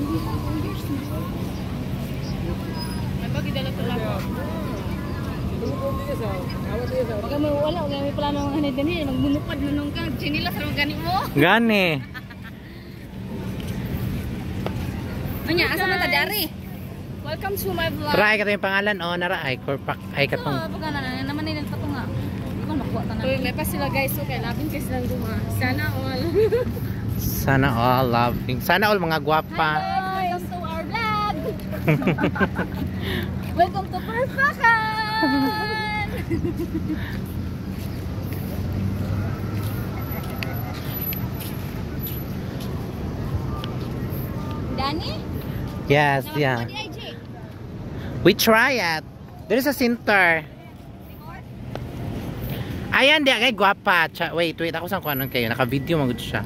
May bagi dala ko lang. Pag may wala, pag may plano ng hanay din, magmunupad mo nung kag. Chinilas ang gani mo. Gani. Anya, asa man ta dari? Welcome to my vlog. Try ka yung pangalan. O, nara. Ay, korpak. Ay, katong. Oo, pag naman nila patunga. Ikaw nakuha ka na. Uy, may pa sila guys. So, kaya labing kayo silang duma. Sana all. Sana all loving. Sana all mga gwapa. Hi guys! Welcome to our vlog! Welcome to Perfakan! Danny? Yes, yeah. We try it. There's a center. Ayan, di kay gwapa. Wait, ako saan ko anong kayo. Naka-video magod siya.